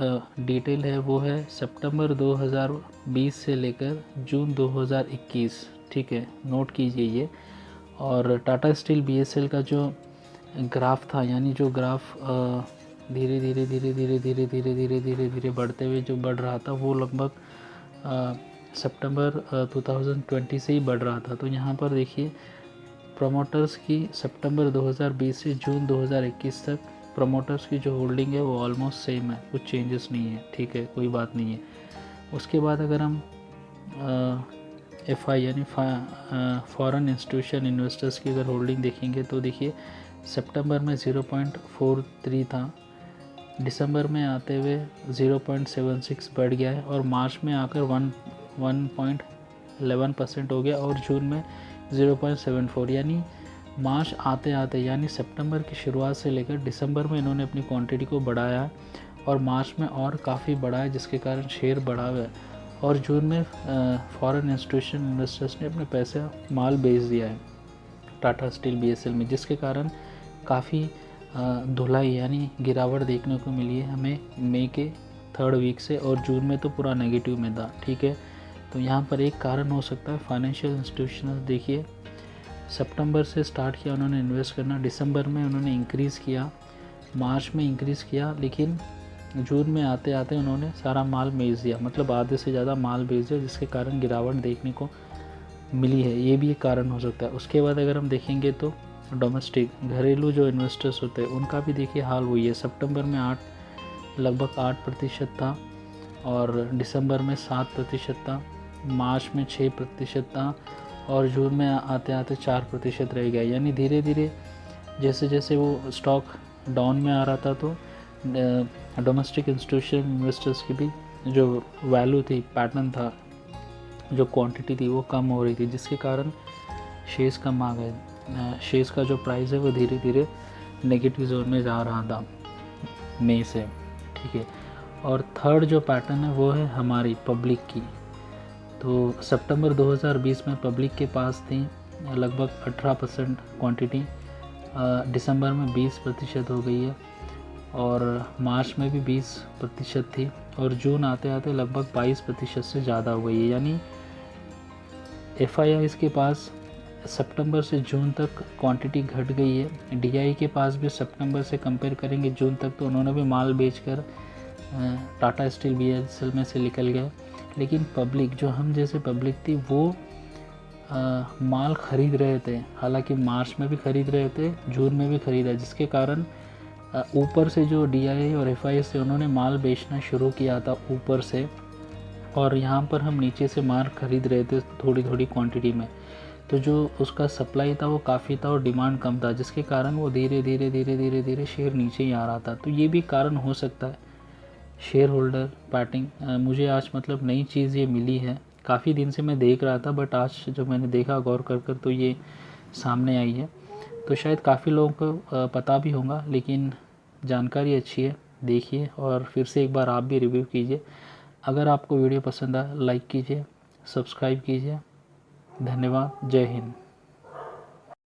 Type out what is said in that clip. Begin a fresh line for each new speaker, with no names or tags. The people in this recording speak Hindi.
डिटेल है वो है सितंबर 2020 से लेकर जून 2021, ठीक है, नोट कीजिए ये। और टाटा स्टील बीएसएल का जो ग्राफ था, यानी जो ग्राफ धीरे धीरे धीरे धीरे धीरे धीरे धीरे धीरे धीरे बढ़ते हुए जो बढ़ रहा था, वो लगभग सितंबर 2020 से ही बढ़ रहा था। तो यहाँ पर देखिए प्रमोटर्स की सितंबर 2020 से जून 2021 तक प्रमोटर्स की जो होल्डिंग है वो ऑलमोस्ट सेम है, कुछ चेंजेस नहीं है, ठीक है, कोई बात नहीं है। उसके बाद अगर हम एफ आई यानी फॉरेन इंस्टीट्यूशन इन्वेस्टर्स की अगर होल्डिंग देखेंगे तो देखिए सितंबर में 0.43 था, दिसंबर में आते हुए 0.76 बढ़ गया है और मार्च में आकर 1.11% हो गया और जून में 0.74, यानी मार्च आते आते यानी सितंबर की शुरुआत से लेकर दिसंबर में इन्होंने अपनी क्वांटिटी को बढ़ाया और मार्च में और काफ़ी बढ़ाया, जिसके कारण शेयर बढ़ा हुआ है। और जून में फॉरेन इंस्टीट्यूशन इन्वेस्टर्स ने अपने पैसे माल बेच दिया है टाटा स्टील बीएसएल में, जिसके कारण काफ़ी धुलाई यानी गिरावट देखने को मिली है हमें मई के 3rd वीक से, और जून में तो पूरा नेगेटिव में था, ठीक है। तो यहाँ पर एक कारण हो सकता है फाइनेंशियल इंस्टीट्यूशन, देखिए सितंबर से स्टार्ट किया उन्होंने इन्वेस्ट करना, दिसंबर में उन्होंने इंक्रीज़ किया, मार्च में इंक्रीज़ किया, लेकिन जून में आते आते उन्होंने सारा माल बेच दिया, मतलब आधे से ज़्यादा माल बेच दिया, जिसके कारण गिरावट देखने को मिली है, ये भी एक कारण हो सकता है। उसके बाद अगर हम देखेंगे तो डोमेस्टिक घरेलू जो इन्वेस्टर्स होते हैं उनका भी देखिए हाल वही है। सितंबर में लगभग 8% था और दिसंबर में 7% था, मार्च में 6% था और जून में आते आते 4% रह गया। यानी धीरे धीरे जैसे जैसे वो स्टॉक डाउन में आ रहा था तो डोमेस्टिक इंस्टीट्यूशन इन्वेस्टर्स की भी जो वैल्यू थी, पैटर्न था, जो क्वांटिटी थी वो कम हो रही थी, जिसके कारण शेयर्स कम आ गए। शेयर्स का जो प्राइस है वो धीरे धीरे नेगेटिव जोन में जा रहा था मई से, ठीक है। और थर्ड जो पैटर्न है वो है हमारी पब्लिक की। तो सितंबर 2020 में पब्लिक के पास थी लगभग 18% क्वांटिटी, दिसंबर में 20% हो गई है और मार्च में भी 20% थी और जून आते आते लगभग 22% से ज़्यादा हो गई है। यानी एफ के पास सितंबर से जून तक क्वांटिटी घट गई है। डी के पास भी सितंबर से कंपेयर करेंगे जून तक तो उन्होंने भी माल बेचकर टाटा स्टील बीएसएल में से निकल गए, लेकिन पब्लिक जो हम जैसे पब्लिक थी वो माल ख़रीद रहे थे, हालांकि मार्च में भी ख़रीद रहे थे, जून में भी ख़रीदा, जिसके कारण ऊपर से जो डी और एफ से उन्होंने माल बेचना शुरू किया था ऊपर से, और यहाँ पर हम नीचे से माल ख़रीद रहे थे थोड़ी थोड़ी क्वांटिटी में, तो जो उसका सप्लाई था वो काफ़ी था और डिमांड कम था, जिसके कारण वो धीरे धीरे धीरे धीरे धीरे शेयर नीचे ही आ रहा था। तो ये भी कारण हो सकता है शेयर होल्डर पैटिंग। मुझे आज मतलब नई चीज़ ये मिली है, काफ़ी दिन से मैं देख रहा था बट आज जो मैंने देखा गौर कर तो ये सामने आई है। तो शायद काफ़ी लोगों को पता भी होगा, लेकिन जानकारी अच्छी है, देखिए और फिर से एक बार आप भी रिव्यू कीजिए। अगर आपको वीडियो पसंद आए लाइक कीजिए, सब्सक्राइब कीजिए। धन्यवाद, जय हिंद।